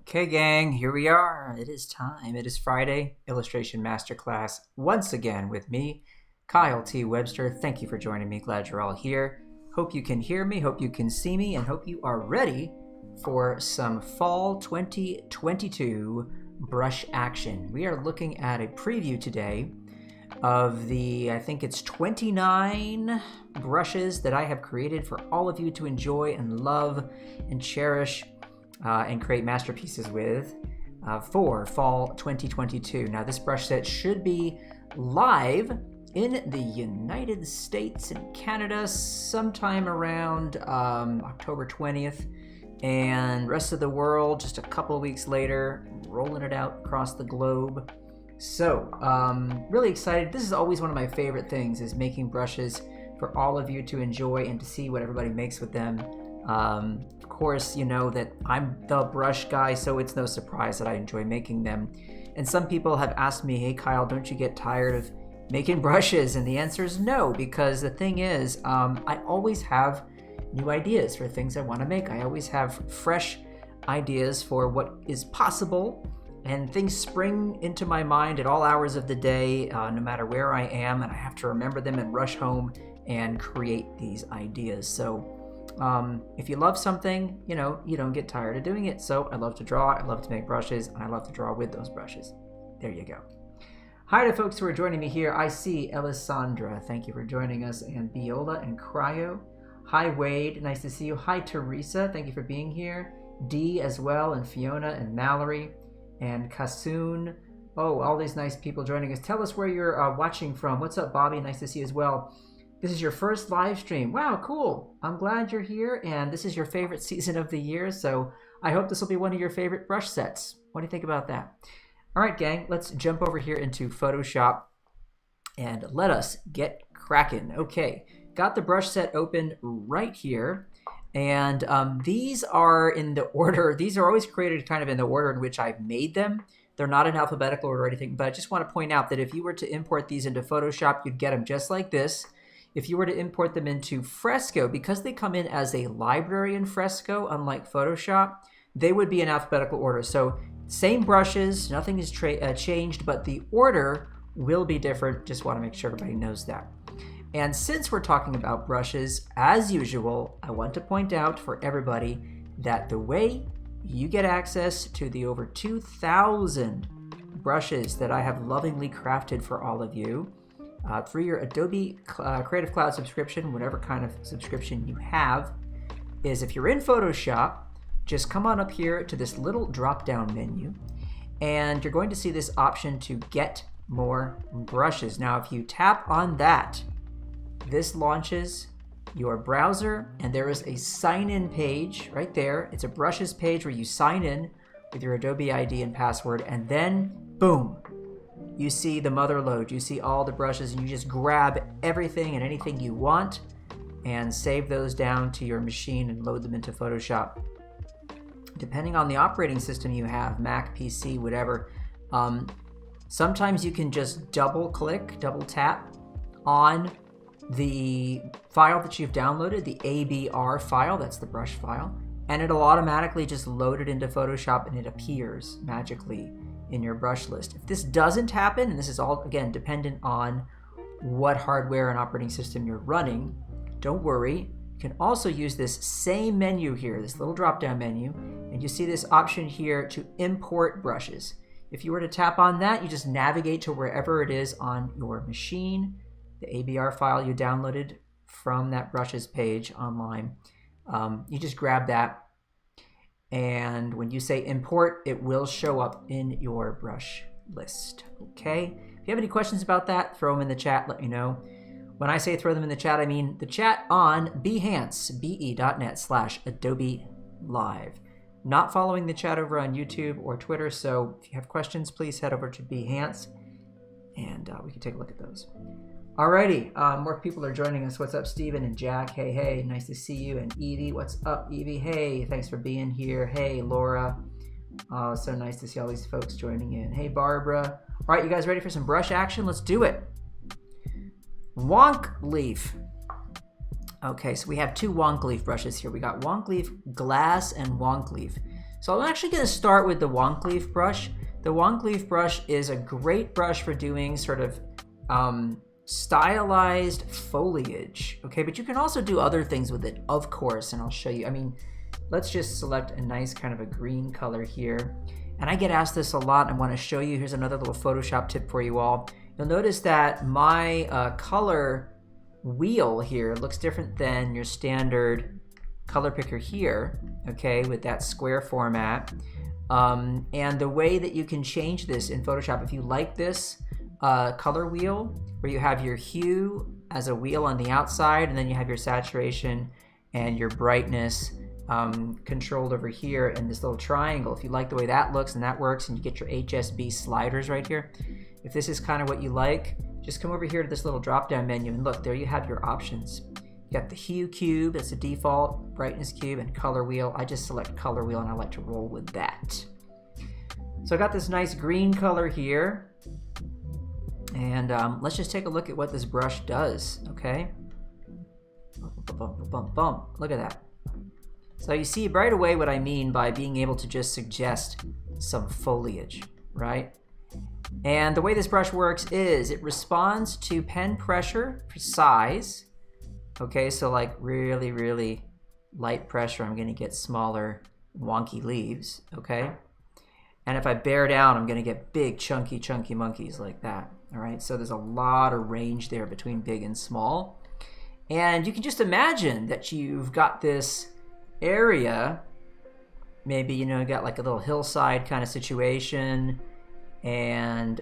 Okay, gang, here we are. It is time. It is Friday, Illustration Masterclass, once again with me, Kyle T. Webster. Thank you for joining me. Glad you're all here. Hope you can hear me, hope you can see me, and hope you are ready for some Fall 2022 brush action. We are looking at a preview today of I think it's 29 brushes that I have created for all of you to enjoy and love and cherish and create masterpieces with for Fall 2022. Now, this brush set should be live in the United States and Canada sometime around October 20th, and rest of the world just a couple of weeks later, rolling it out across the globe. So, really excited. This is always one of my favorite things, is making brushes for all of you to enjoy and to see what everybody makes with them. Of course, you know that I'm the brush guy, so it's no surprise that I enjoy making them. And some people have asked me, hey Kyle, don't you get tired of making brushes? And the answer is no, because the thing is, I always have new ideas for things I want to make. I always have fresh ideas for what is possible, and things spring into my mind at all hours of the day, no matter where I am, and I have to remember them and rush home and create these ideas. So if you love something, you know, you don't get tired of doing it. So I love to draw, I love to make brushes, and I love to draw with those brushes. There you go. Hi to folks who are joining me here. I see Elisandra, thank you for joining us, and Biola and Cryo. Hi Wade, nice to see you. Hi Teresa, thank you for being here. Dee as well, and Fiona and Mallory and Kasoon. Oh, all these nice people joining us. Tell us where you're watching from. What's up, Bobby? Nice to see you as well. This is your first live stream. Wow, cool. I'm glad you're here, and this is your favorite season of the year, so I hope this will be one of your favorite brush sets. What do you think about that? All right, gang, let's jump over here into Photoshop and let us get cracking. Okay, got the brush set open right here, and these are in the order. These are always created kind of in the order in which I've made them. They're not in alphabetical order or anything, but I just want to point out that if you were to import these into Photoshop, you'd get them just like this. If you were to import them into Fresco, because they come in as a library in Fresco, unlike Photoshop, they would be in alphabetical order. So same brushes, nothing is changed, but the order will be different. Just want to make sure everybody knows that. And since we're talking about brushes, as usual, I want to point out for everybody that the way you get access to the over 2,000 brushes that I have lovingly crafted for all of you, through your Adobe Creative Cloud subscription, whatever kind of subscription you have, is if you're in Photoshop, just come on up here to this little drop-down menu, and you're going to see this option to get more brushes. Now, if you tap on that, this launches your browser, and there is a sign-in page right there. It's a brushes page where you sign in with your Adobe ID and password, and then, boom, you see the mother load. You see all the brushes, and you just grab everything and anything you want and save those down to your machine and load them into Photoshop. Depending on the operating system you have, Mac, PC, whatever, sometimes you can just double tap on the file that you've downloaded, the ABR file, that's the brush file, and it'll automatically just load it into Photoshop, and it appears magically in your brush list. If this doesn't happen, and this is all, again, dependent on what hardware and operating system you're running, don't worry. You can also use this same menu here, this little drop-down menu, and you see this option here to import brushes. If you were to tap on that, you just navigate to wherever it is on your machine, the ABR file you downloaded from that brushes page online. You just grab that, and when you say import, it will show up in your brush list, okay? If you have any questions about that, throw them in the chat, let me know. When I say throw them in the chat, I mean the chat on Behance, be.net/Adobe Live. Not following the chat over on YouTube or Twitter, so if you have questions, please head over to Behance, and we can take a look at those. Alrighty, more people are joining us. What's up, Steven and Jack? Hey, hey, nice to see you. And Evie, what's up, Evie? Hey, thanks for being here. Hey, Laura. So nice to see all these folks joining in. Hey, Barbara. All right, you guys ready for some brush action? Let's do it. Wonkleaf. Okay, so we have two Wonkleaf brushes here. We got Wonkleaf Glass and Wonkleaf. So I'm actually going to start with the Wonkleaf brush. The Wonkleaf brush is a great brush for doing sort of stylized foliage, okay? But you can also do other things with it, of course, and I'll show you. I mean, let's just select a nice kind of a green color here. And I get asked this a lot. I want to show you. Here's another little Photoshop tip for you all. You'll notice that my color wheel here looks different than your standard color picker here, okay, with that square format. And the way that you can change this in Photoshop, if you like this color wheel, where you have your hue as a wheel on the outside, and then you have your saturation and your brightness controlled over here in this little triangle. If you like the way that looks and that works, and you get your HSB sliders right here, if this is kind of what you like, just come over here to this little drop-down menu, and look, there you have your options. You got the hue cube, that's the default, brightness cube, and color wheel. I just select color wheel, and I like to roll with that. So I got this nice green color here, and let's just take a look at what this brush does, okay? Look at that. So you see right away what I mean by being able to just suggest some foliage, right? And the way this brush works is it responds to pen pressure for size. Okay, so like really, really light pressure, I'm gonna get smaller, wonky leaves, okay? And if I bear down, I'm gonna get big, chunky monkeys like that, all right? So there's a lot of range there between big and small. And you can just imagine that you've got this area, maybe, you know, got like a little hillside kind of situation, and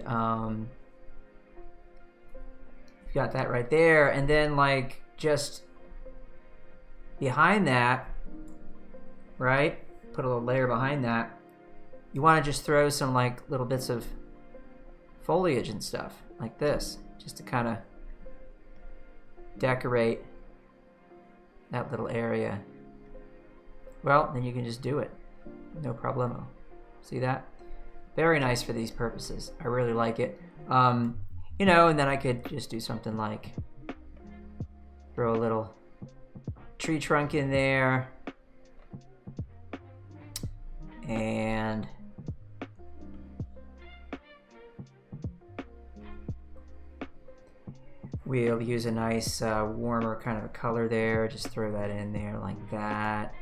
you've got that right there, and then like just behind that, right, put a little layer behind that, you want to just throw some like little bits of foliage and stuff like this, just to kind of decorate that little area. Well, then you can just do it, no problemo. See that? Very nice for these purposes. I really like it. You know, and then I could just do something like throw a little tree trunk in there, and we'll use a nice warmer kind of a color there. Just throw that in there like that.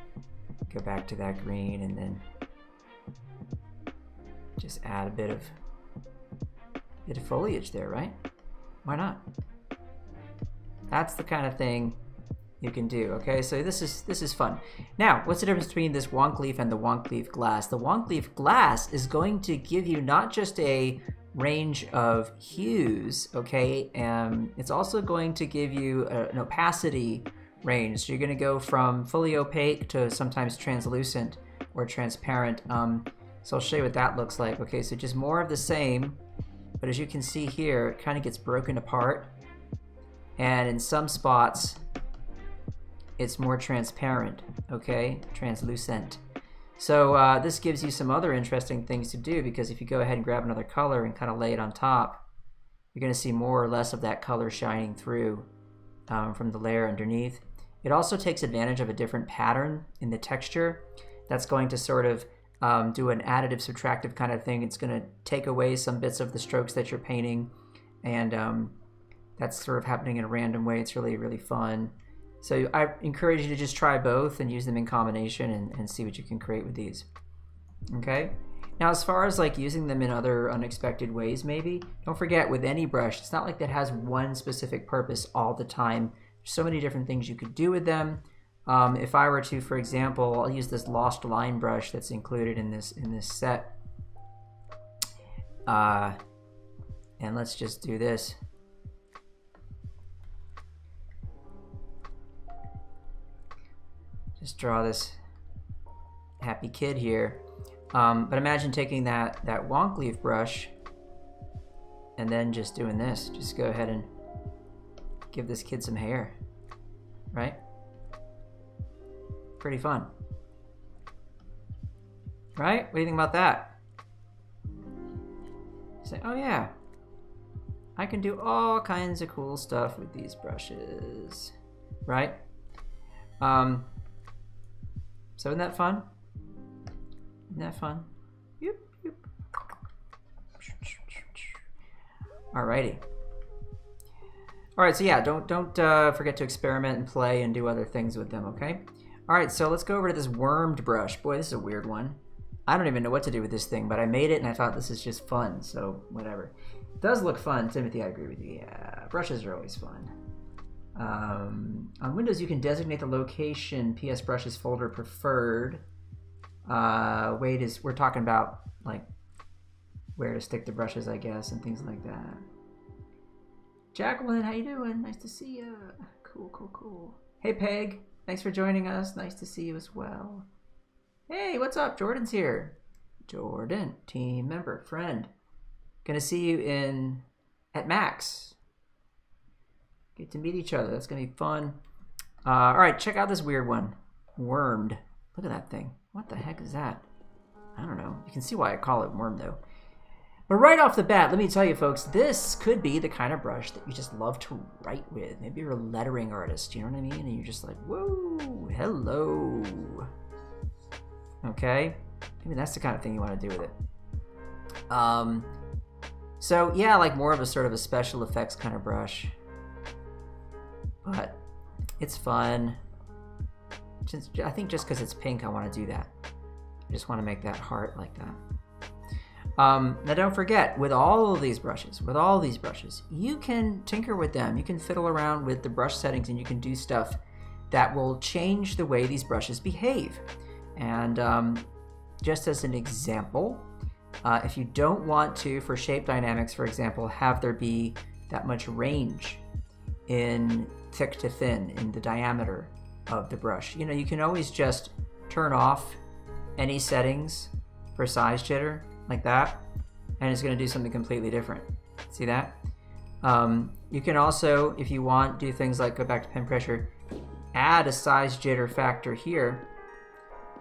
Go back to that green, and then just add a bit of foliage there, right? Why not? That's the kind of thing you can do, okay? So this is fun. Now, what's the difference between this Wonkleaf and the Wonkleaf glass? The Wonkleaf glass is going to give you not just a range of hues, okay? It's also going to give you an opacity range. So you're going to go from fully opaque to sometimes translucent or transparent. So I'll show you what that looks like. Okay, so just more of the same, but as you can see here, it kind of gets broken apart, and in some spots it's more transparent, okay, translucent. So this gives you some other interesting things to do, because if you go ahead and grab another color and kind of lay it on top, you're going to see more or less of that color shining through from the layer underneath. It also takes advantage of a different pattern in the texture that's going to sort of do an additive subtractive kind of thing. It's going to take away some bits of the strokes that you're painting, and that's sort of happening in a random way. It's really, really fun. So I encourage you to just try both and use them in combination and see what you can create with these. Okay? Now, as far as like using them in other unexpected ways, maybe, don't forget with any brush, it's not like that has one specific purpose all the time. There's so many different things you could do with them. If I were to, for example, I'll use this Lost Line brush that's included in this set. And let's just do this. Just draw this happy kid here. But imagine taking that Wonkleaf brush and then just doing this. Just go ahead and give this kid some hair, right? Pretty fun, right? What do you think about that? Say, oh yeah, I can do all kinds of cool stuff with these brushes, right? So isn't that fun? Isn't that fun? Yep, yep. Alrighty. Alright, so yeah, don't forget to experiment and play and do other things with them, okay? Alright, so let's go over to this wormed brush. Boy, this is a weird one. I don't even know what to do with this thing, but I made it and I thought this is just fun, so whatever. It does look fun, Timothy, I agree with you. Yeah, brushes are always fun. On Windows, you can designate the location PS Brushes folder preferred. We're talking about like where to stick the brushes, I guess, and things like that. Jacqueline, how you doing? Nice to see you. Cool, cool, cool. Hey, Peg. Thanks for joining us. Nice to see you as well. Hey, what's up? Jordan's here. Jordan, team member, friend. Gonna see you at Max. Get to meet each other. That's gonna be fun. All right, check out this weird one. Wormed. Look at that thing. What the heck is that? I don't know. You can see why I call it worm, though. But right off the bat, let me tell you, folks, this could be the kind of brush that you just love to write with. Maybe you're a lettering artist, you know what I mean? And you're just like, whoa, hello. Okay? Maybe that's the kind of thing you want to do with it. So, yeah, like more of a sort of a special effects kind of brush. But it's fun. I think just because it's pink, I want to do that. I just want to make that heart like that. Now don't forget, with all of these brushes, you can tinker with them. You can fiddle around with the brush settings and you can do stuff that will change the way these brushes behave. And just as an example, if you don't want to, for shape dynamics, for example, have there be that much range in thick to thin, in the diameter of the brush, you know, you can always just turn off any settings for size jitter, like that, and it's going to do something completely different. See that? You can also, if you want, do things like go back to pen pressure, add a size jitter factor here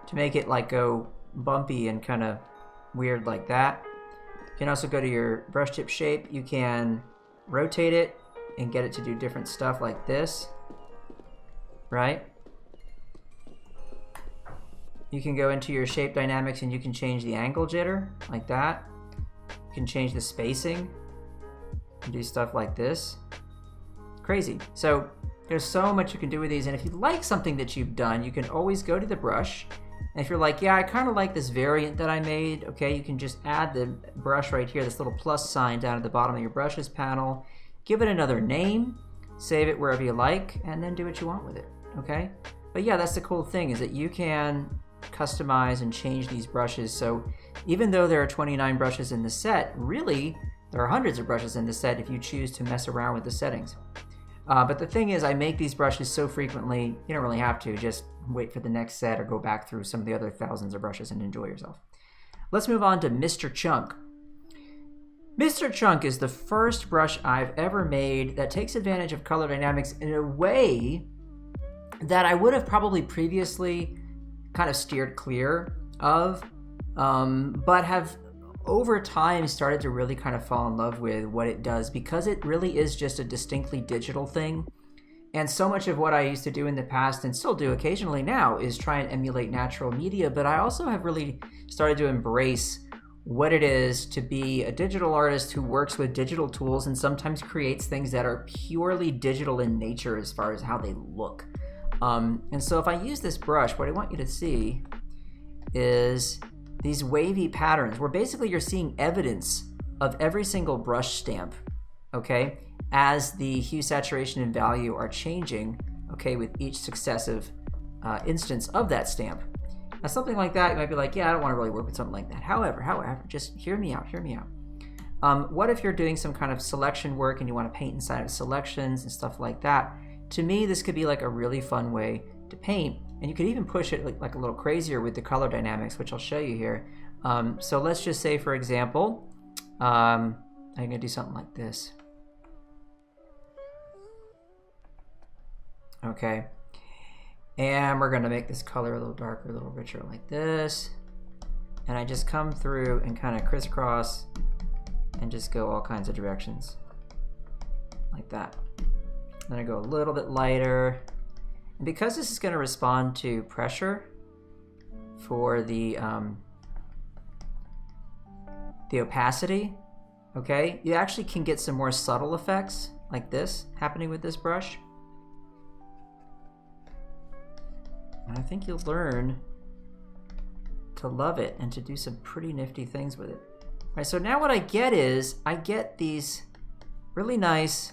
to make it like go bumpy and kind of weird like that. You can also go to your brush tip shape. You can rotate it and get it to do different stuff like this, right? You can go into your shape dynamics and you can change the angle jitter like that. You can change the spacing and do stuff like this. Crazy. So there's so much you can do with these, and if you like something that you've done, you can always go to the brush, and if you're like, yeah, I kind of like this variant that I made, okay, you can just add the brush right here, this little plus sign down at the bottom of your brushes panel, give it another name, save it wherever you like, and then do what you want with it, okay? But yeah, that's the cool thing, is that you can customize and change these brushes. So even though there are 29 brushes in the set, really there are hundreds of brushes in the set if you choose to mess around with the settings. But the thing is, I make these brushes so frequently, you don't really have to. Just wait for the next set or go back through some of the other thousands of brushes and enjoy yourself. Let's move on to Mr. Chunk. Mr. Chunk is the first brush I've ever made that takes advantage of color dynamics in a way that I would have probably previously kind of steered clear of, but have over time started to really kind of fall in love with what it does, because it really is just a distinctly digital thing. And so much of what I used to do in the past, and still do occasionally now, is try and emulate natural media, but I also have really started to embrace what it is to be a digital artist who works with digital tools and sometimes creates things that are purely digital in nature as far as how they look. And so if I use this brush, what I want you to see is these wavy patterns where basically you're seeing evidence of every single brush stamp, okay, as the hue, saturation, and value are changing, okay, with each successive instance of that stamp. Now something like that, you might be like, yeah, I don't want to really work with something like that. However, just hear me out. What if you're doing some kind of selection work and you want to paint inside of selections and stuff like that? To me, this could be like a really fun way to paint, and you could even push it like a little crazier with the color dynamics, which I'll show you here. So let's just say, for example, I'm gonna do something like this. Okay, and we're gonna make this color a little darker, a little richer like this, and I just come through and kind of crisscross and just go all kinds of directions like that. Then I go a little bit lighter. And because this is going to respond to pressure for the the opacity, okay? You actually can get some more subtle effects like this happening with this brush. And I think you'll learn to love it and to do some pretty nifty things with it. All right, so now what I get is, I get these really nice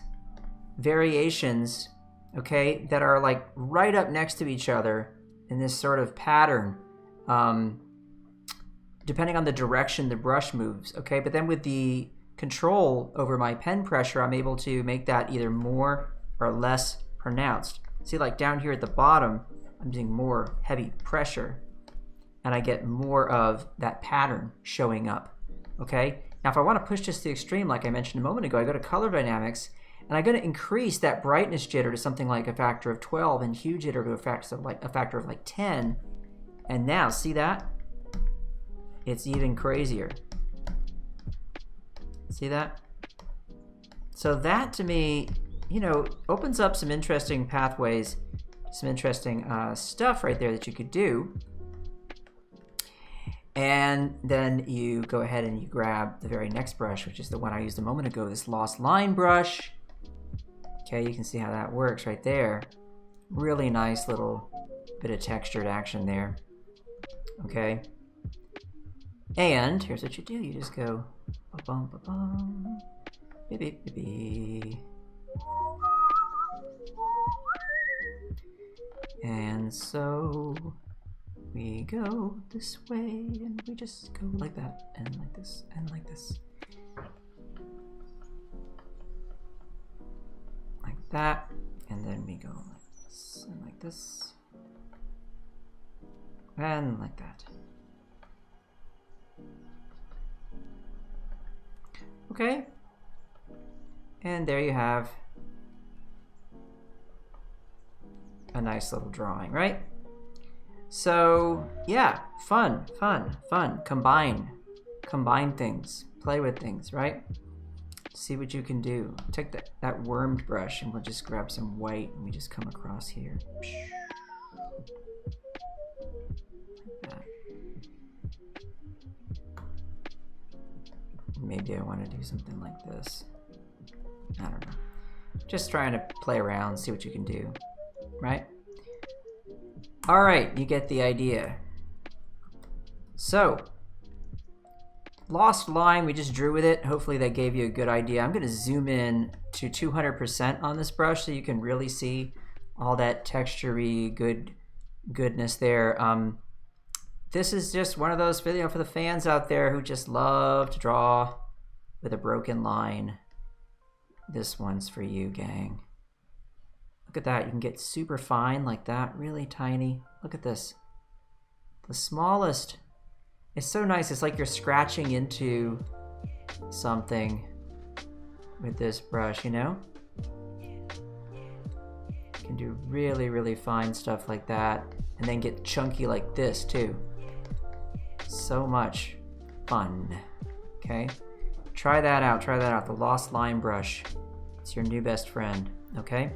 variations, okay, that are like right up next to each other in this sort of pattern, depending on the direction the brush moves, okay? But then with the control over my pen pressure, I'm able to make that either more or less pronounced. See, like down here at the bottom, I'm using more heavy pressure, and I get more of that pattern showing up, okay? Now, if I want to push this to the extreme, like I mentioned a moment ago, I go to Color Dynamics, and I'm going to increase that brightness jitter to something like a factor of 12 and hue jitter to a factor of like 10. And now, see that? It's even crazier. See that? So that, to me, you know, opens up some interesting pathways, some interesting stuff right there that you could do. And then you go ahead and you grab the very next brush, which is the one I used a moment ago, this Lost Line brush. Okay, you can see how that works right there. Really nice little bit of textured action there. Okay. And here's what you do. You just go ba-bum, ba-bum, beep, beep, beep. And so we go this way, and we just go like that, and like this, and like this. Like that, and then we go like this, and like this, and like that. Okay, and there you have a nice little drawing, right? So yeah, fun. Combine things, play with things, right? See what you can do. Take that wormed brush, and we'll just grab some white, and we just come across here. Like that. Maybe I want to do something like this. I don't know. Just trying to play around, see what you can do, right? All right, you get the idea. So, Lost Line, we just drew with it. Hopefully that gave you a good idea. I'm gonna zoom in to 200% on this brush so you can really see all that texture-y goodness there. This is just one of those videos for the fans out there who just love to draw with a broken line. This one's for you, gang. Look at that, you can get super fine like that, really tiny. Look at this. The smallest. It's so nice, it's like you're scratching into something with this brush, you know? You can do really, really fine stuff like that, and then get chunky like this too. So much fun, okay? Try that out, the Lost Line brush. It's your new best friend, okay?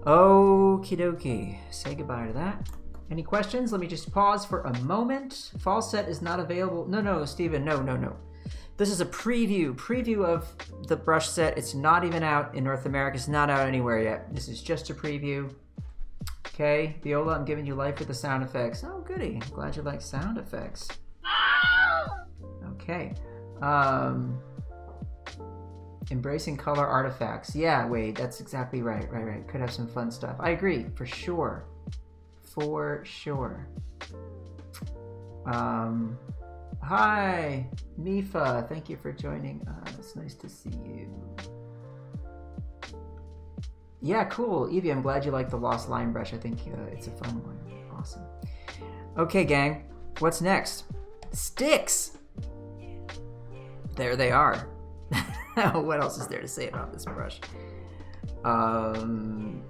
Okie dokie, say goodbye to that. Any questions? Let me just pause for a moment. Fall set is not available. No, Steven, no. This is a preview of the brush set. It's not even out in North America. It's not out anywhere yet. This is just a preview. Okay, Viola, I'm giving you life with the sound effects. Oh, goody. I'm glad you like sound effects. Okay. Embracing color artifacts. Yeah, Wade, that's exactly right. Right. Could have some fun stuff. I agree, for sure. For sure. Hi, Mifa. Thank you for joining us. It's nice to see you. Yeah, cool. Evie, I'm glad you like the Lost Line brush. I think it's a fun one. Awesome. Okay, gang. What's next? Stix. There they are. What else is there to say about this brush?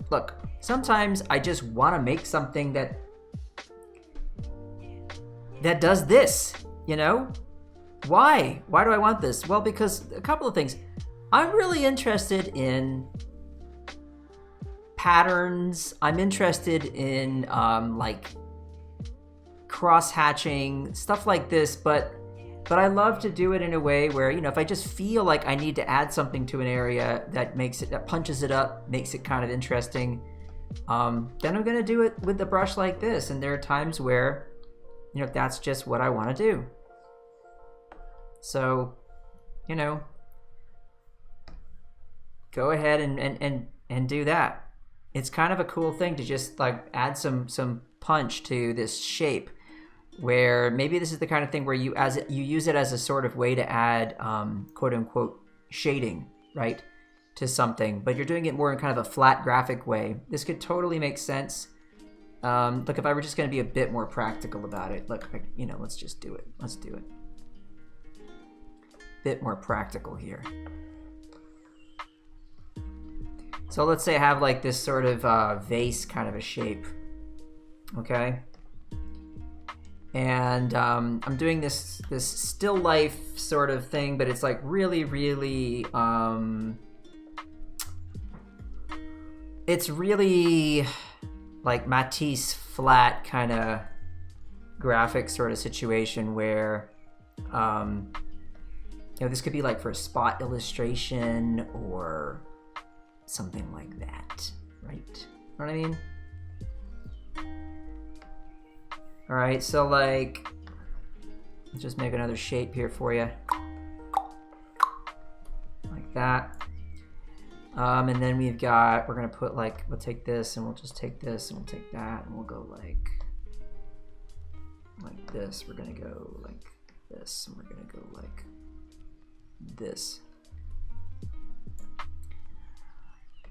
Look, sometimes I just want to make something that does this, you know? Why? Why do I want this? Well, because a couple of things. I'm really interested in patterns. I'm interested in like cross-hatching, stuff like this, but But I love to do it in a way where, you know, if I just feel like I need to add something to an area that makes it, that punches it up, makes it kind of interesting, then I'm gonna do it with the brush like this. And there are times where, you know, that's just what I want to do. So, you know, go ahead and do that. It's kind of a cool thing to just like add some punch to this shape, where maybe this is the kind of thing where you use it as a sort of way to add quote unquote shading, right, to something, but you're doing it more in kind of a flat graphic way. This could totally make sense. Look, if I were just going to be a bit more practical about it, look, you know, let's just do it. Let's do it. Bit more practical here. So let's say I have like this sort of vase kind of a shape, okay? And I'm doing this still life sort of thing, but it's like really, really, it's really like Matisse flat kind of graphic sort of situation where, you know, this could be like for a spot illustration or something like that, right? Know what I mean? All right, so like, let's just make another shape here for you, like that. And then we've got, we're gonna put like, we'll take this and we'll just take this and we'll take that and we'll go like this. We're gonna go like this and we're gonna go like this.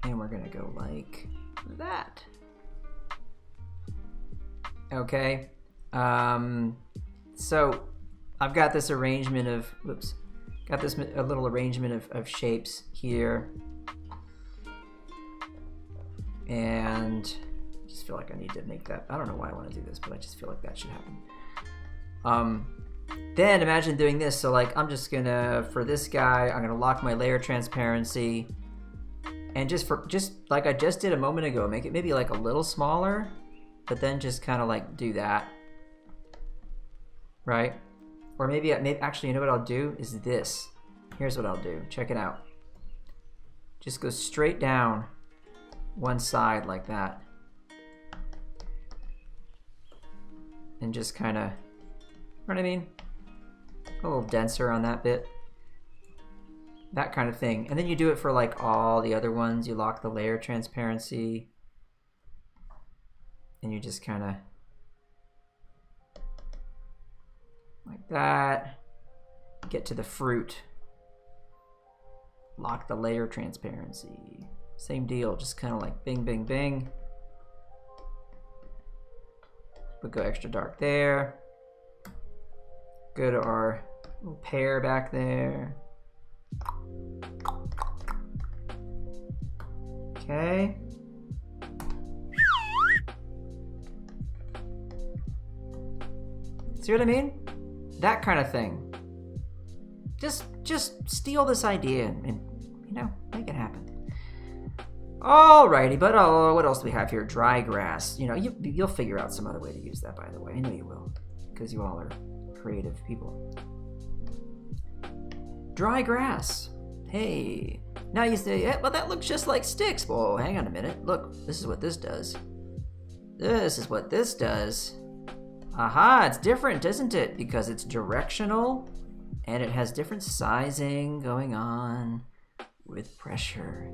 And we're gonna go like that. Okay. So I've got this arrangement of, whoops, got this a little arrangement of shapes here. And I just feel like I need to make that, I don't know why I want to do this, but I just feel like that should happen. Then imagine doing this. So like, I'm just gonna, for this guy, I'm gonna lock my layer transparency. And just like I just did a moment ago, make it maybe like a little smaller, but then just kind of like do that, right? Or maybe actually, you know what I'll do is this. Here's what I'll do, check it out. Just go straight down one side like that. And just kind of, you know what I mean? A little denser on that bit. That kind of thing. And then you do it for like all the other ones. You lock the layer transparency. And you just kind of like that. Get to the fruit. Lock the layer transparency. Same deal, just kind of like bing, bing, bing. But go extra dark there. Go to our little pear back there. Okay. See what I mean? That kind of thing. Just steal this idea and you know, make it happen. Alrighty, but what else do we have here? Dry grass. You know, you'll figure out some other way to use that, by the way. I know you will, because you all are creative people. Dry grass. Hey. Now you say, yeah, well, that looks just like Stix. Well, hang on a minute. Look, this is what this does. This is what this does. Aha, it's different, isn't it? Because it's directional and it has different sizing going on with pressure.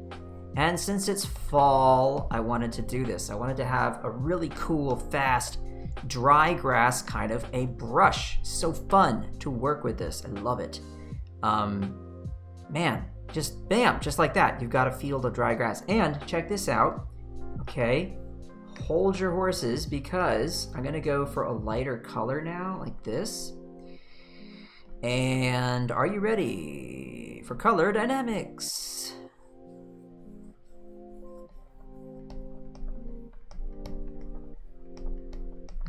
And since it's fall, I wanted to do this. I wanted to have a really cool, fast, dry grass kind of a brush. So fun to work with this. I love it. Man, just bam, just like that. You've got a field of dry grass. And check this out, okay? Hold your horses, because I'm gonna go for a lighter color now, like this. And are you ready for color dynamics?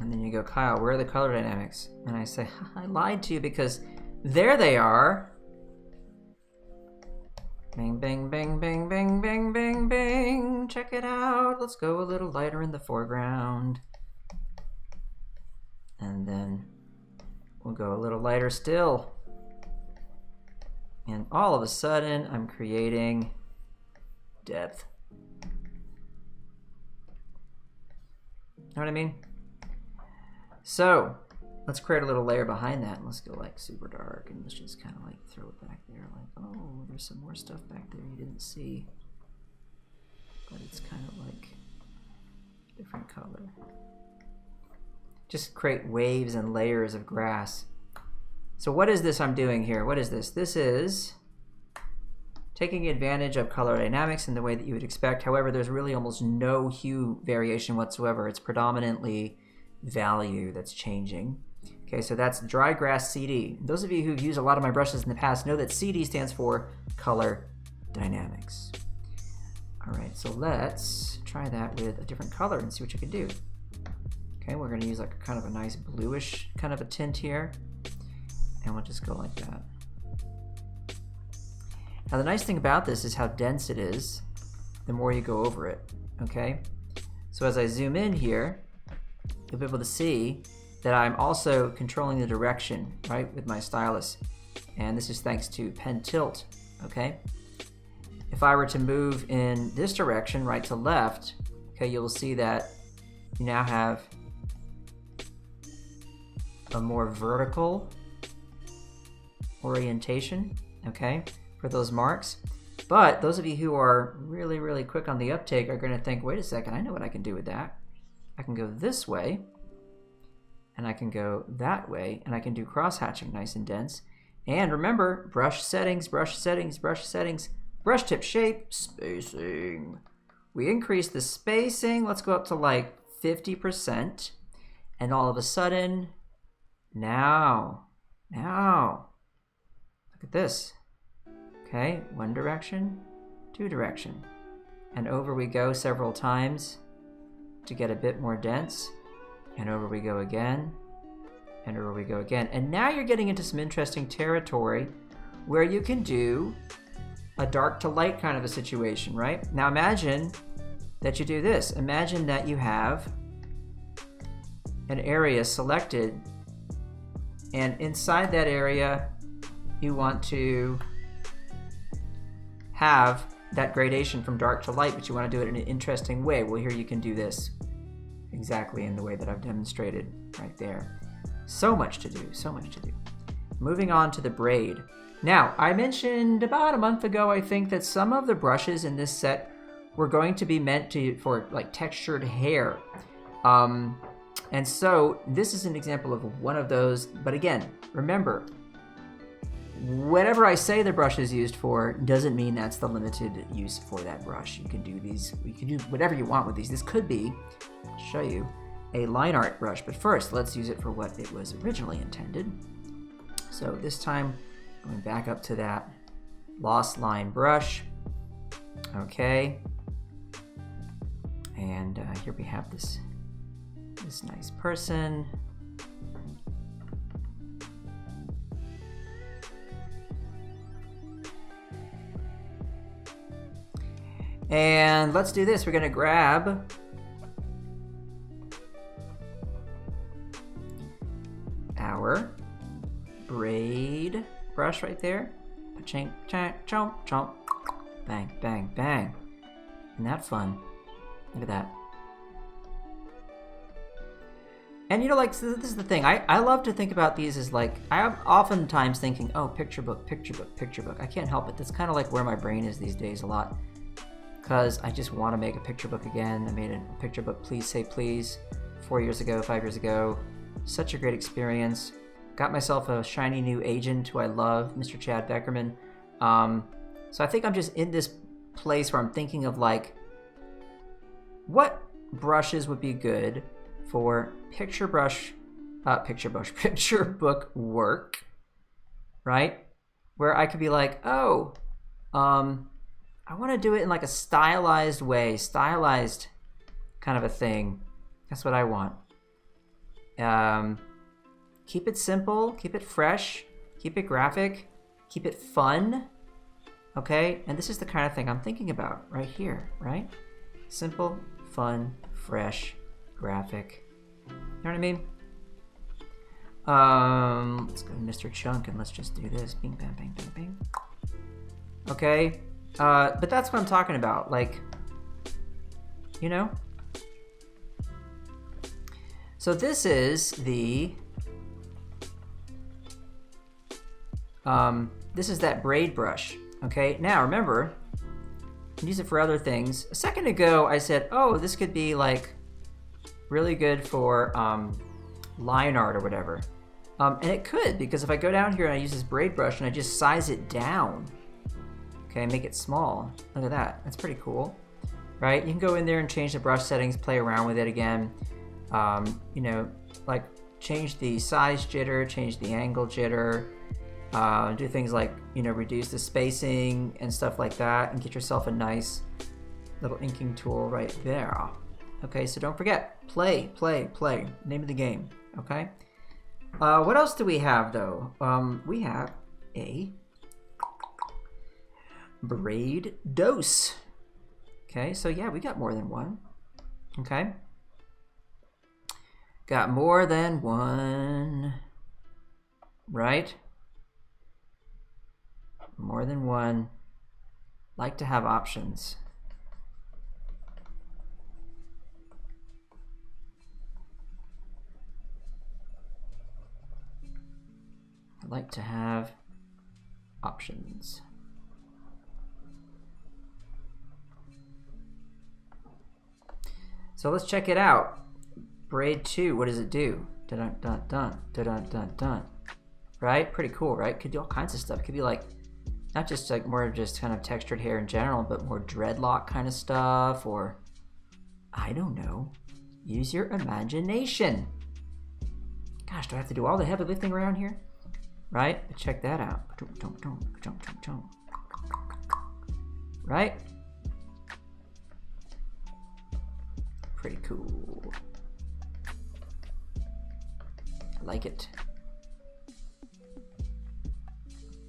And then you go, Kyle, where are the color dynamics? And I say, I lied to you, because there they are. Bang, bang, bang, bang, bang, bang, bang, bang. Check it out. Let's go a little lighter in the foreground. And then we'll go a little lighter still And all of a sudden, I'm creating depth. Know what I mean? So let's create a little layer behind that, and let's go like super dark, and let's just kind of like throw it back there. Like, oh, there's some more stuff back there you didn't see, but it's kind of like a different color. Just create waves and layers of grass. So what is this I'm doing here? What is this? This is taking advantage of color dynamics in the way that you would expect. However, there's really almost no hue variation whatsoever. It's predominantly value that's changing. Okay, so that's dry grass CD. Those of you who've used a lot of my brushes in the past know that CD stands for color dynamics. All right, so let's try that with a different color and see what you can do. Okay, we're gonna use like kind of a nice bluish kind of a tint here, and we'll just go like that. Now the nice thing about this is how dense it is the more you go over it, okay? So as I zoom in here, you'll be able to see that I'm also controlling the direction, right, with my stylus. And this is thanks to pen tilt, okay? If I were to move in this direction, right to left, okay, you'll see that you now have a more vertical orientation, okay, for those marks. But those of you who are really, really quick on the uptake are going to think, wait a second, I know what I can do with that. I can go this way, and I can go that way, and I can do cross-hatching nice and dense. And remember, brush settings, brush settings, brush settings, brush tip shape, spacing. We increase the spacing, let's go up to like 50%, and all of a sudden, now, look at this. Okay, one direction, two direction, and over we go several times to get a bit more dense, and over we go again, and over we go again. And now you're getting into some interesting territory where you can do a dark to light kind of a situation, right? Now imagine that you do this. Imagine that you have an area selected, and inside that area you want to have that gradation from dark to light, but you want to do it in an interesting way. Well, here you can do this exactly in the way that I've demonstrated right there. So much to do, so much to do. Moving on to the braid. Now, I mentioned about a month ago, I think, that some of the brushes in this set were going to be meant for like textured hair. And so this is an example of one of those, but again, remember, whatever I say the brush is used for doesn't mean that's the limited use for that brush. You can do these, you can do whatever you want with these. This could be, I'll show you, a line art brush, but first let's use it for what it was originally intended. So this time, going back up to that lost line brush, okay, and here we have this nice person. And let's do this. We're going to grab our braid brush right there. Chink, chink, chomp, chomp. Bang, bang, bang. Isn't that fun? Look at that. And you know, like, so this is the thing. I love to think about these as like, I'm oftentimes thinking, oh, picture book, picture book, picture book. I can't help it. That's kind of like where my brain is these days a lot. Because I just want to make a picture book again. I made a picture book, Please Say Please, 4 years ago, 5 years ago. Such a great experience. Got myself a shiny new agent who I love, Mr. Chad Beckerman. So I think I'm just in this place where I'm thinking of like, what brushes would be good for picture book work, right? Where I could be like, oh, I want to do it in like a stylized way, stylized kind of a thing. That's what I want. Keep it simple, keep it fresh, keep it graphic, keep it fun, okay? And this is the kind of thing I'm thinking about right here, right? Simple, fun, fresh, graphic. You know what I mean? Let's go to Mr. Chunk and let's just do this. Bing, bang, bang, bang, bang. okay? But that's what I'm talking about, like, you know? So this is the, this is that braid brush, okay? Now remember, you can use it for other things. A second ago I said, oh, this could be like really good for line art or whatever. And it could, because if I go down here and I use this braid brush and I just size it down, okay, make it small. Look at that, that's pretty cool, right? You can go in there and change the brush settings, play around with it again. You know, like change the size jitter, change the angle jitter, do things like, you know, reduce the spacing and stuff like that, and get yourself a nice little inking tool right there. Okay, so don't forget, play, play, play, name of the game, okay? What else do we have though? We have a braid dose. Okay, so yeah, we got more than one. Okay. Got more than one, right? More than one. Like to have options. I like to have options. So let's check it out. Braid 2, what does it do? Dun dun dun dun dun dun dun. Right? Pretty cool, right? Could do all kinds of stuff. It could be like, not just like more just kind of textured hair in general, but more dreadlock kind of stuff, or I don't know. Use your imagination. Gosh, do I have to do all the heavy lifting around here? Right? But check that out. Right? Pretty cool. I like it.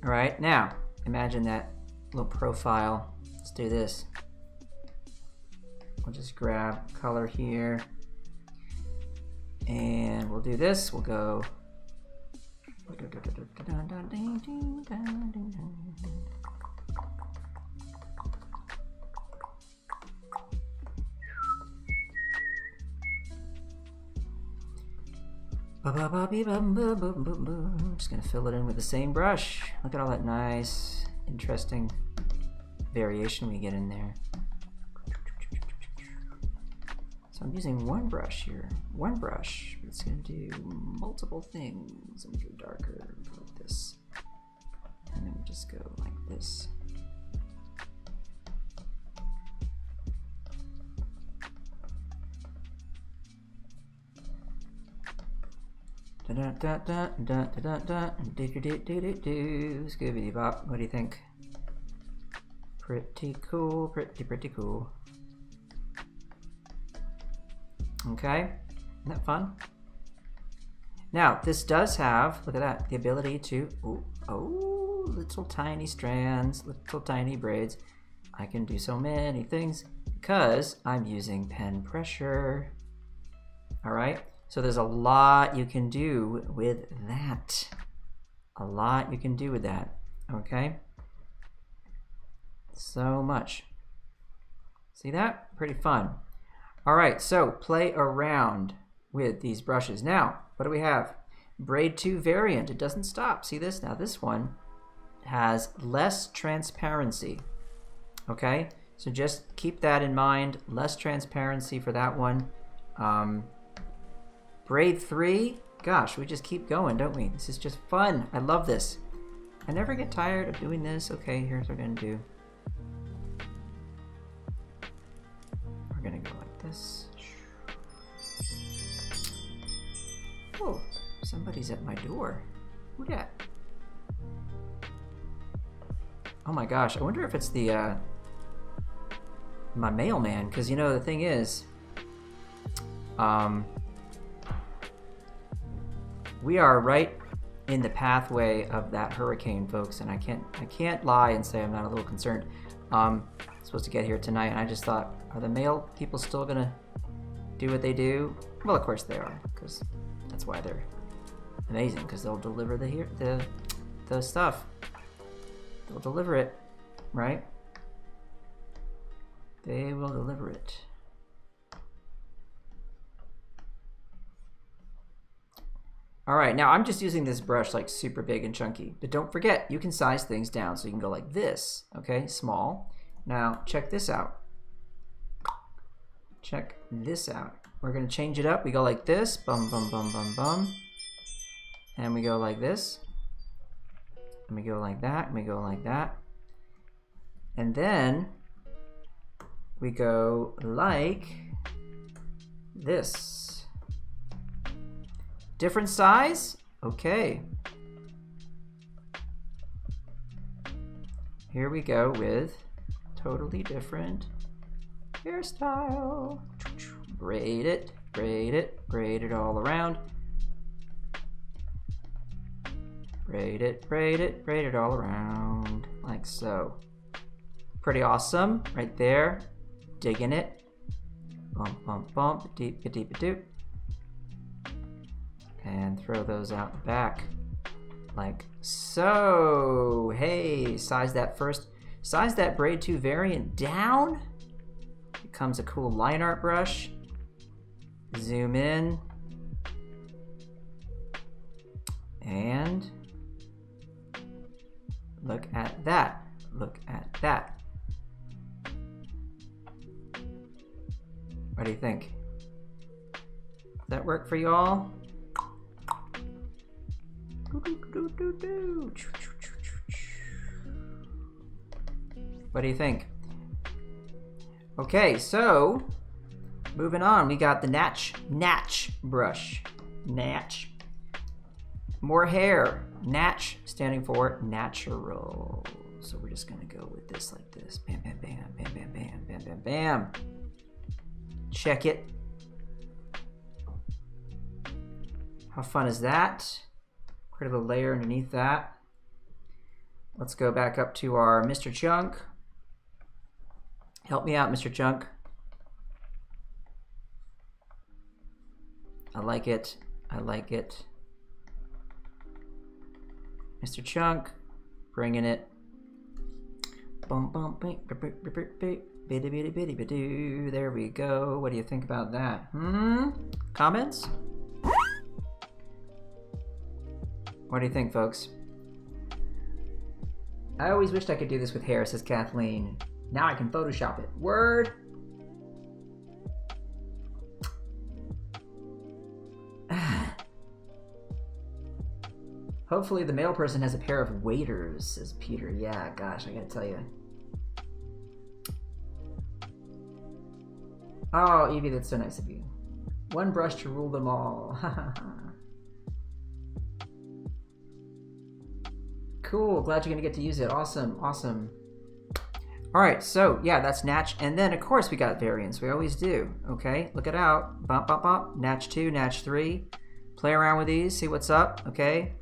All right, now imagine that little profile. Let's do this. We'll just grab color here, and we'll do this. We'll go. I'm just gonna fill it in with the same brush. Look at all that nice, interesting variation we get in there. So I'm using one brush here, one brush. It's gonna do multiple things. I'm gonna go darker, like this, and then we just go like this. Scooby Bop, what do you think? Pretty cool, pretty cool. Okay, isn't that fun? Now, this does have, look at that, the ability to, oh, little tiny strands, little tiny braids. I can do so many things because I'm using pen pressure. All right. So there's a lot you can do with that. A lot you can do with that, okay? So much. See that? Pretty fun. All right, so play around with these brushes. Now, what do we have? Braid 2 variant, it doesn't stop. See this? Now this one has less transparency, okay? So just keep that in mind, less transparency for that one. Braid 3, gosh, we just keep going, don't we? This is just fun. I love this. I never get tired of doing this. Okay, here's what we're gonna do. We're gonna go like this. Oh, somebody's at my door. Who dat? Oh my gosh, I wonder if it's the my mailman, because you know the thing is, we are right in the pathway of that hurricane, folks, and I can't lie and say I'm not a little concerned. I'm supposed to get here tonight, and I just thought, are the mail people still gonna do what they do? Well, of course they are, because that's why they're amazing, because they'll deliver the stuff. They'll deliver it. right? They will deliver it. All right, now I'm just using this brush like super big and chunky, but don't forget, you can size things down. So you can go like this, okay, small. Now check this out. Check this out. We're gonna change it up. We go like this, bum, bum, bum, bum, bum. And we go like this. And we go like that, and we go like that. And then we go like this. Different size? Okay. Here we go with totally different hairstyle. Braid it, braid it, braid it all around. Braid it, braid it, braid it all around. Like so. Pretty awesome, right there. Digging it. Bump, bump, bump, deep, deep, deep. And throw those out the back. Like so. Hey, size that Braid 2 variant down. Becomes a cool line art brush. Zoom in. And look at that. Look at that. What do you think? Does that work for you all? What do you think? Okay, so moving on, we got the Natch brush. Natch. More hair. Natch standing for natural. So we're just gonna go with this like this. Bam, bam, bam, bam, bam, bam, bam, bam, bam. Check it. How fun is that? Create a little layer underneath that. Let's go back up to our Mr. Chunk. Help me out, Mr. Chunk. I like it. I like it. Mr. Chunk, bringing it. Bum bum beep beep beep beep beep. Bitty bitty bitty bitty. There we go. What do you think about that? Comments? What do you think, folks? I always wished I could do this with hair, says Kathleen. Now I can Photoshop it. Word! Hopefully the male person has a pair of waders, says Peter. Yeah, gosh, I gotta tell you. Oh, Evie, that's so nice of you. One brush to rule them all. Cool, glad you're gonna get to use it. Awesome, awesome. All right, so yeah, that's Natch. And then of course we got variants, we always do. Okay, look it out. Bump, bump, bump. Natch 2, Natch 3. Play around with these, see what's up, okay?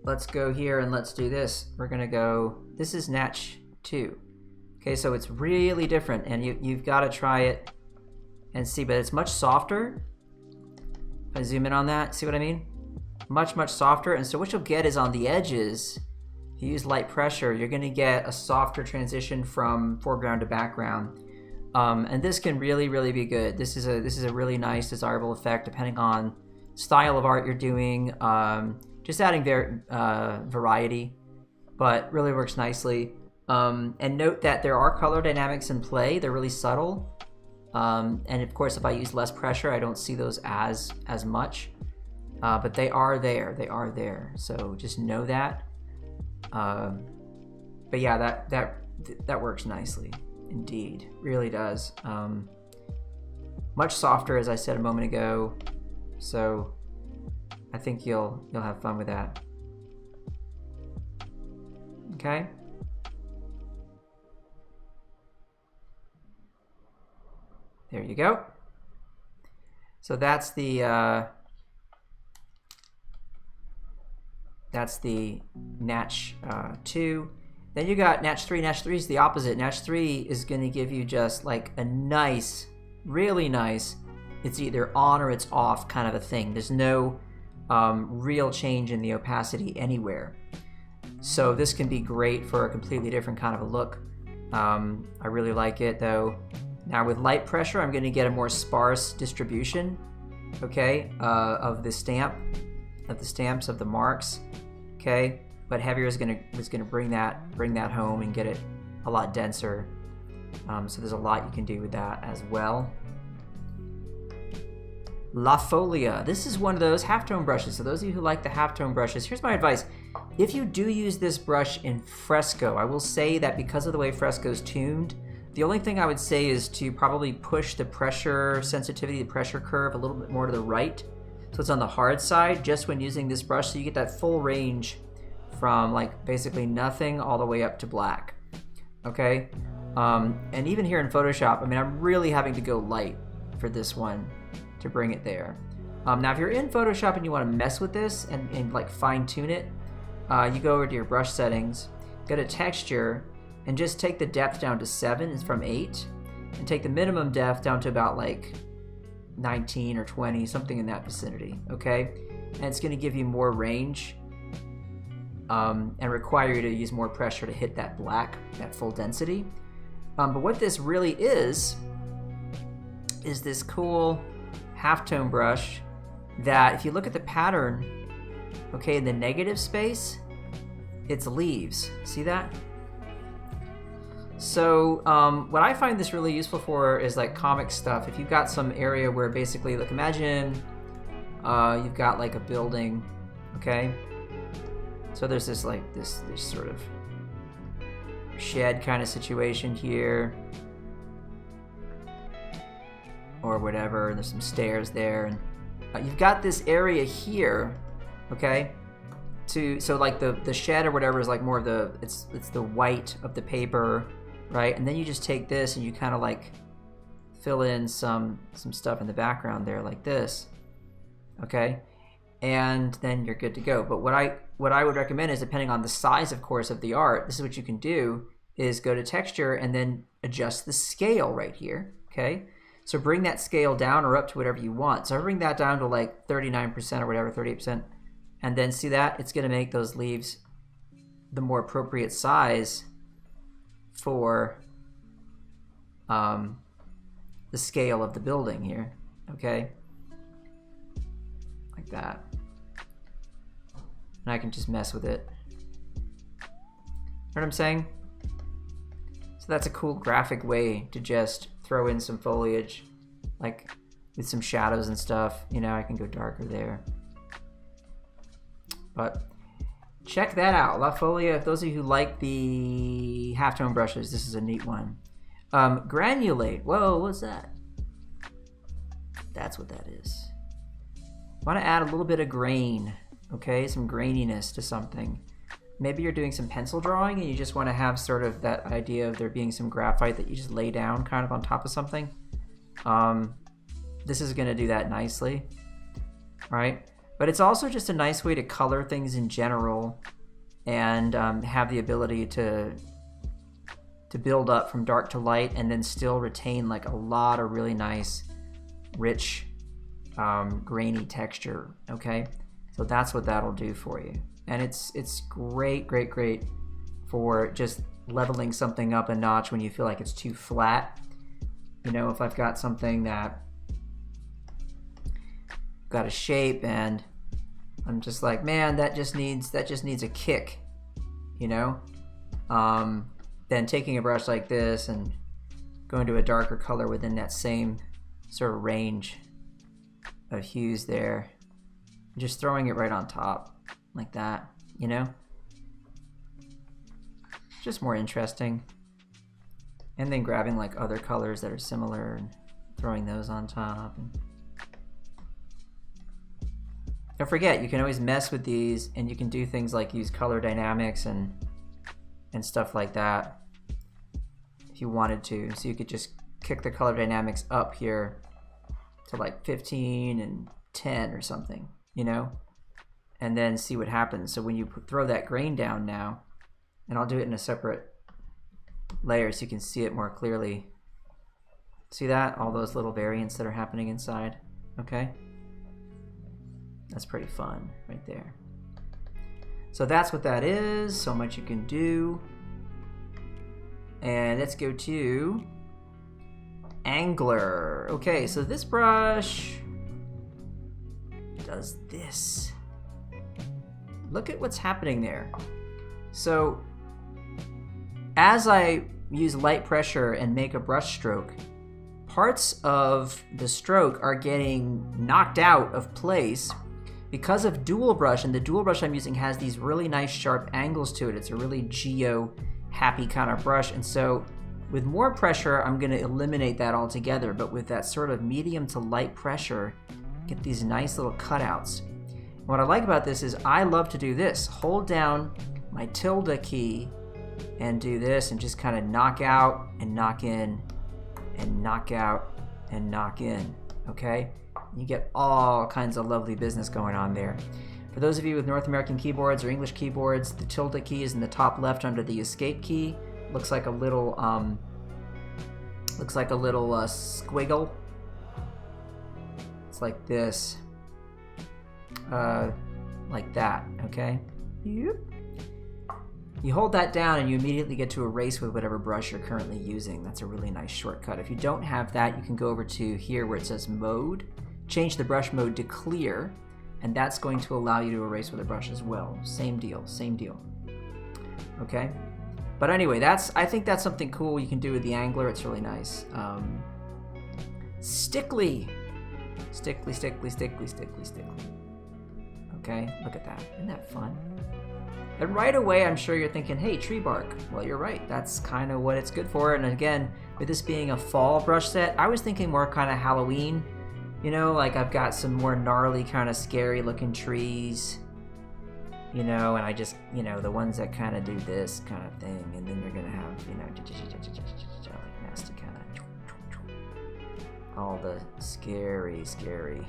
Let's go here and let's do this. We're gonna go, this is Natch 2. Okay, so it's really different and you've gotta try it and see, but it's much softer. If I zoom in on that, see what I mean? Much, much softer. And so what you'll get is on the edges, if you use light pressure, you're gonna get a softer transition from foreground to background. And this can really, really be good. This is a really nice, desirable effect depending on style of art you're doing. Just adding variety, but really works nicely. And note that there are color dynamics in play. They're really subtle. And of course, if I use less pressure, I don't see those as much. But they are there. They are there. So just know that. But yeah, that works nicely. Indeed, really does. Much softer, as I said a moment ago. So I think you'll have fun with that. Okay. There you go. So that's the Natch 2. Then you got Natch 3. Natch 3 is the opposite. Natch 3 is going to give you just like a nice, really nice, it's either on or it's off kind of a thing. There's no real change in the opacity anywhere. So this can be great for a completely different kind of a look. I really like it though. Now with light pressure, I'm going to get a more sparse distribution, okay, of the stamps of the marks, okay. But heavier is going to bring that home and get it a lot denser. So there's a lot you can do with that as well. La Foglia. This is one of those halftone brushes. So those of you who like the halftone brushes, here's my advice. If you do use this brush in Fresco, I will say that because of the way Fresco's tuned, the only thing I would say is to probably push the pressure sensitivity, the pressure curve a little bit more to the right. So it's on the hard side just when using this brush, so you get that full range from like basically nothing all the way up to black, okay? And even here in Photoshop, I mean, I'm really having to go light for this one to bring it there. Now if you're in Photoshop and you want to mess with this and like fine tune it, you go over to your brush settings, go to texture, and just take the depth down to 7 from 8, and take the minimum depth down to about like 19 or 20, something in that vicinity, okay? And it's going to give you more range and require you to use more pressure to hit that black, that full density. But what this really is this cool halftone brush that if you look at the pattern, okay, in the negative space, it's leaves. See that? So what I find this really useful for is like comic stuff. If you've got some area where basically, like imagine you've got like a building, okay? So there's this like this sort of shed kind of situation here, or whatever, and there's some stairs there, and you've got this area here, okay? So like the shed or whatever is like more of the, it's the white of the paper, right? And then you just take this and you kind of like fill in some stuff in the background there like this, okay? And then you're good to go. But what I would recommend is, depending on the size, of course, of the art, this is what you can do, is go to texture and then adjust the scale right here, okay? So bring that scale down or up to whatever you want. So I bring that down to like 39% or whatever, 38%. And then see that? It's gonna make those leaves the more appropriate size for the scale of the building here, okay? Like that. And I can just mess with it. Know what I'm saying? So that's a cool graphic way to just throw in some foliage, like with some shadows and stuff. You know, I can go darker there. But check that out, La Foglia. If those of you who like the halftone brushes, this is a neat one. Granulate. Whoa, what's that? That's what that is. Want to add a little bit of grain, okay? Some graininess to something. Maybe you're doing some pencil drawing and you just want to have sort of that idea of there being some graphite that you just lay down kind of on top of something. This is going to do that nicely, right? But it's also just a nice way to color things in general and have the ability to build up from dark to light and then still retain like a lot of really nice, rich, grainy texture, okay? So that's what that'll do for you. And it's great, great, great for just leveling something up a notch when you feel like it's too flat. You know, if I've got something that got a shape and I'm just like, man, that just needs a kick, you know? Then taking a brush like this and going to a darker color within that same sort of range of hues there, just throwing it right on top like that, you know? Just more interesting. And then grabbing like other colors that are similar and throwing those on top. And don't forget, you can always mess with these and you can do things like use color dynamics and stuff like that if you wanted to. So you could just kick the color dynamics up here to like 15 and 10 or something, you know, and then see what happens. So when you throw that grain down now, and I'll do it in a separate layer so you can see it more clearly. See that? All those little variants that are happening inside, okay? That's pretty fun right there. So that's what that is. So much you can do. And let's go to Angler. Okay, so this brush does this. Look at what's happening there. So as I use light pressure and make a brush stroke, parts of the stroke are getting knocked out of place because of dual brush, and the dual brush I'm using has these really nice sharp angles to it. It's a really geo happy kind of brush, and so with more pressure I'm going to eliminate that altogether, but with that sort of medium to light pressure, get these nice little cutouts. And what I like about this is I love to do this. Hold down my tilde key and do this and just kind of knock out and knock in and knock out and knock in, okay? You get all kinds of lovely business going on there. For those of you with North American keyboards or English keyboards, the tilde key is in the top left under the escape key. Looks like a little squiggle. It's like this, like that, okay? Yep. You hold that down and you immediately get to erase with whatever brush you're currently using. That's a really nice shortcut. If you don't have that, you can go over to here where it says Mode, change the brush mode to Clear, and that's going to allow you to erase with a brush as well. Same deal, same deal. Okay? But anyway, I think that's something cool you can do with the Angler. It's really nice. Stickly. Stickly, stickly, stickly, stickly, stickly. Okay, look at that. Isn't that fun? And right away, I'm sure you're thinking, hey, tree bark. Well, you're right. That's kind of what it's good for. And again, with this being a fall brush set, I was thinking more kind of Halloween. You know, like I've got some more gnarly, kind of scary looking trees. You know, and I just, you know, the ones that kind of do this kind of thing. And then they're going to have, you know, like nasty kind of, all the scary, scary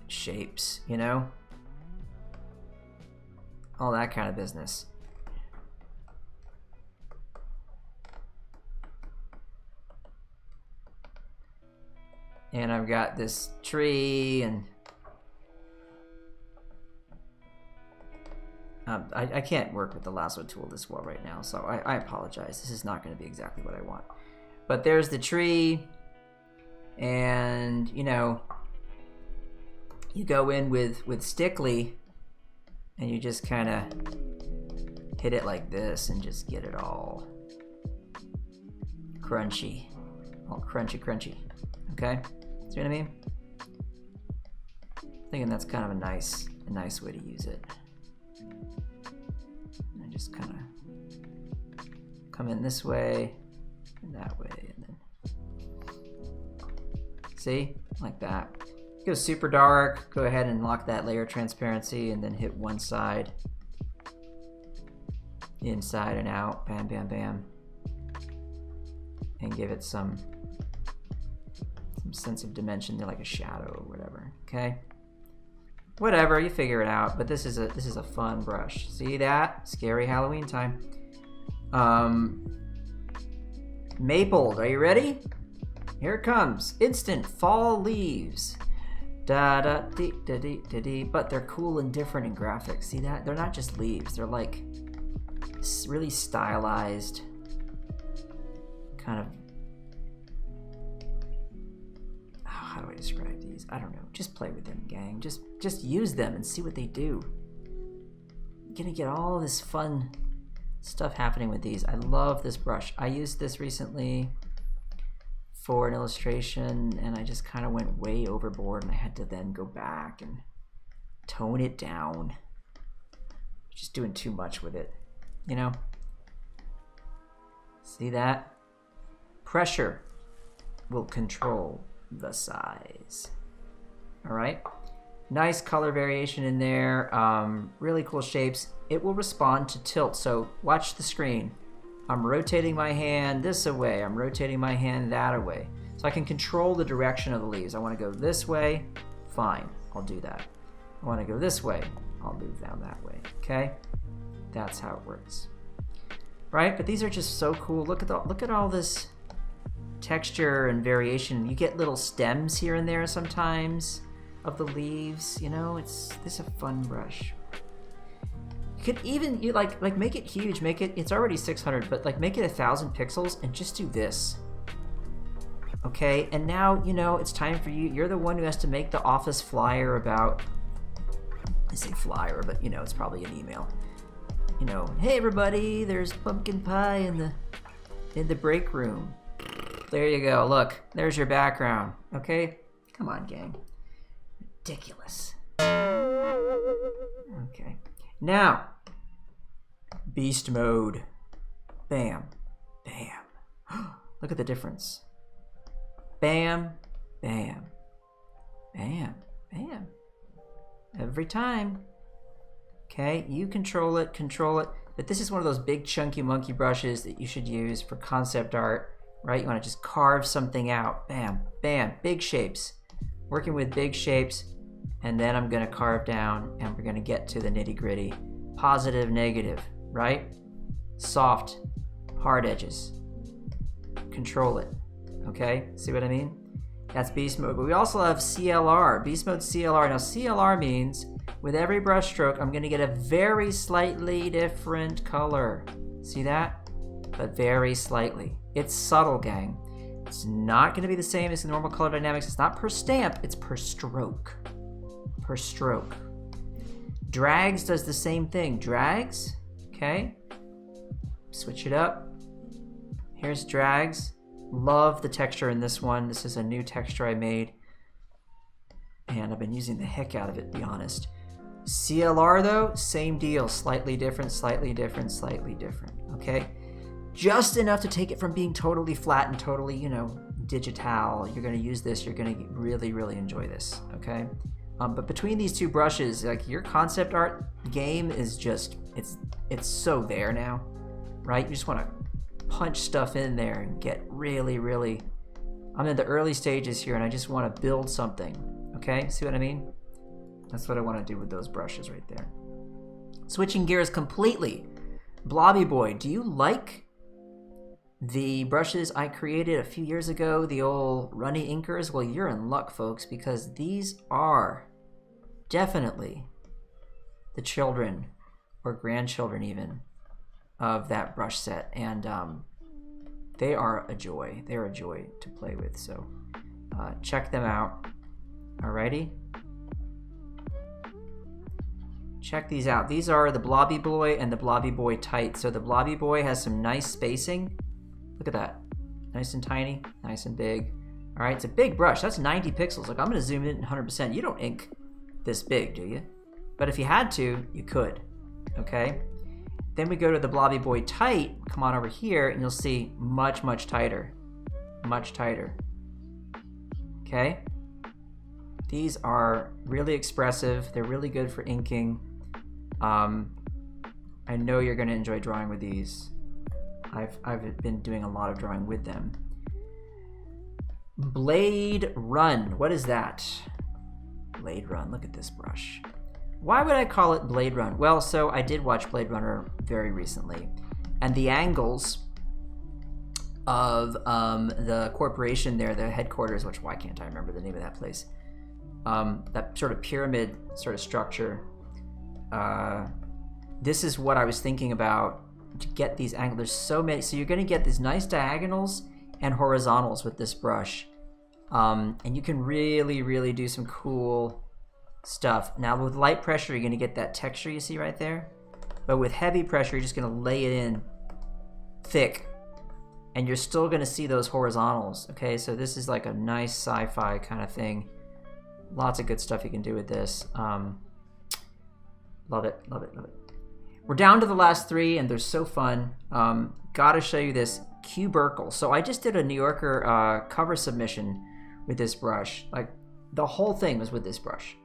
shapes, you know? All that kind of business. And I've got this tree, and I can't work with the lasso tool this well right now, so I apologize. This is not going to be exactly what I want. But there's the tree, and, you know, you go in with Stickly, and you just kind of hit it like this and just get it all crunchy. All crunchy, crunchy. Okay? See what I mean? Thinking that's kind of a nice way to use it. And I just kind of come in this way and that way, and then see? Like that. Go super dark, go ahead and lock that layer transparency, and then hit one side, inside and out, bam, bam, bam, and give it some sense of dimension there, like a shadow or whatever. Okay, whatever, you figure it out. But this is a fun brush. See that? Scary Halloween time. Mapled, are you ready? Here it comes. Instant fall leaves. Da da dee da dee da dee. But they're cool and different in graphics. See that? They're not just leaves. They're like really stylized, kind of. How do I describe these? I don't know. Just play with them, gang. Just use them and see what they do. You're gonna get all this fun stuff happening with these. I love this brush. I used this recently for an illustration, and I just kind of went way overboard, and I had to then go back and tone it down. Just doing too much with it, you know? See that? Pressure will control the size. All right, nice color variation in there. Really cool shapes. It will respond to tilt, so watch the screen. I'm rotating my hand this away, I'm rotating my hand that away. So I can control the direction of the leaves. I want to go this way, fine, I'll do that. I want to go this way, I'll move down that way, okay? That's how it works. Right, but these are just so cool. Look at all this texture and variation. You get little stems here and there sometimes of the leaves, you know. This is a fun brush. You could even like make it huge, it's already 600, but like make it 1,000 pixels and just do this. Okay, and now you know it's time for you. You're the one who has to make the office flyer about, I say flyer, but you know, it's probably an email. You know, hey everybody, there's pumpkin pie in the break room. There you go, look, there's your background, okay? Come on, gang. Ridiculous. Okay, now, beast mode. Bam, bam. Look at the difference. Bam, bam, bam, bam. Every time. Okay, you control it, but this is one of those big chunky monkey brushes that you should use for concept art, right? You want to just carve something out. Bam, bam, big shapes. Working with big shapes, and then I'm gonna carve down and we're gonna get to the nitty gritty. Positive, negative, right? Soft, hard edges. Control it, okay? See what I mean? That's beast mode, but we also have CLR, beast mode CLR. Now CLR means with every brush stroke, I'm gonna get a very slightly different color. See that? But very slightly. It's subtle, gang. It's not gonna be the same as the normal color dynamics. It's not per stamp, it's per stroke. Per stroke. Dragz does the same thing. Dragz, okay? Switch it up. Here's Dragz. Love the texture in this one. This is a new texture I made, and I've been using the heck out of it, to be honest. CLR though, same deal. Slightly different, slightly different, slightly different, okay? Just enough to take it from being totally flat and totally, you know, digital. You're gonna use this, you're gonna really, really enjoy this, okay? But between these two brushes, like your concept art game is just, it's so there now, right? You just wanna punch stuff in there and get really, really, I'm in the early stages here and I just wanna build something, okay? See what I mean? That's what I wanna do with those brushes right there. Switching gears completely. Blobby Boy, do you like the brushes I created a few years ago, the old runny inkers? Well, you're in luck, folks, because these are definitely the children or grandchildren even of that brush set, and they are a joy. They're a joy to play with, so check them out. Alrighty? Check these out. These are the Blobby Boy and the Blobby Boy Tight. So the Blobby Boy has some nice spacing. Look at that. Nice and tiny, nice and big. All right, it's a big brush. That's 90 pixels. Like, I'm gonna zoom in 100%. You don't ink this big, do you? But if you had to, you could, okay? Then we go to the Blobby Boy Tight. Come on over here and you'll see much, much tighter. Much tighter, okay? These are really expressive. They're really good for inking. I know you're gonna enjoy drawing with these. I've been doing a lot of drawing with them. Blade Run, what is that? Blade Run, look at this brush. Why would I call it Blade Run? Well, so I did watch Blade Runner very recently, and the angles of the corporation there, the headquarters, which why can't I remember the name of that place? That sort of pyramid sort of structure. This is what I was thinking about to get these angles. There's so many, so you're gonna get these nice diagonals and horizontals with this brush. And you can really, really do some cool stuff. Now with light pressure, you're gonna get that texture you see right there. But with heavy pressure, you're just gonna lay it in thick, and you're still gonna see those horizontals, okay? So this is like a nice sci-fi kind of thing. Lots of good stuff you can do with this. Love it, love it, love it. We're down to the last three, and they're so fun. Gotta show you this Cubircle. So I just did a New Yorker cover submission with this brush. Like, the whole thing was with this brush.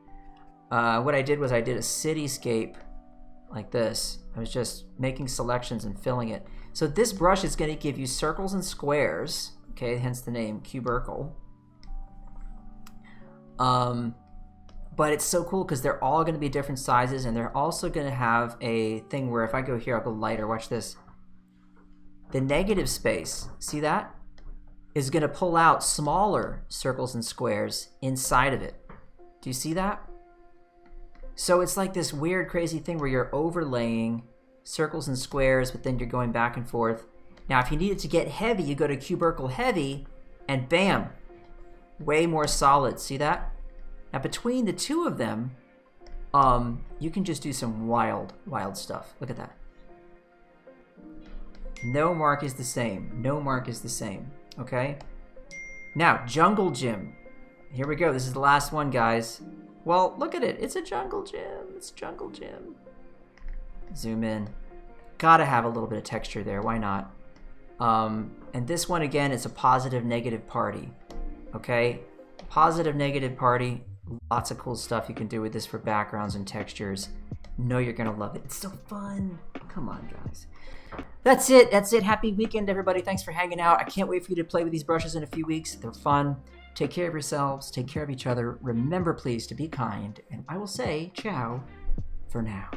What I did was I did a cityscape like this. I was just making selections and filling it. So this brush is gonna give you circles and squares, okay, hence the name Cubircle. But it's so cool because they're all going to be different sizes, and they're also going to have a thing where if I go here, I'll go lighter. Watch this. The negative space, see that? is going to pull out smaller circles and squares inside of it. Do you see that? So it's like this weird, crazy thing where you're overlaying circles and squares, but then you're going back and forth. Now, if you need it to get heavy, you go to Cubircle Heavy, and bam, way more solid. See that? Now, between the two of them, you can just do some wild, wild stuff. Look at that. No mark is the same. No mark is the same. Okay? Now, Jungle Gym. Here we go. This is the last one, guys. Well, look at it. It's a jungle gym. It's jungle gym. Zoom in. Gotta have a little bit of texture there. Why not? And this one, again, is a positive, negative party. Okay? Positive, negative party. Lots of cool stuff you can do with this for backgrounds and textures. Know you're gonna love it. It's so fun. Come on, guys. That's it. That's it. Happy weekend, everybody. Thanks for hanging out. I can't wait for you to play with these brushes in a few weeks. They're fun. Take care of yourselves. Take care of each other. Remember, please, to be kind. And I will say ciao for now.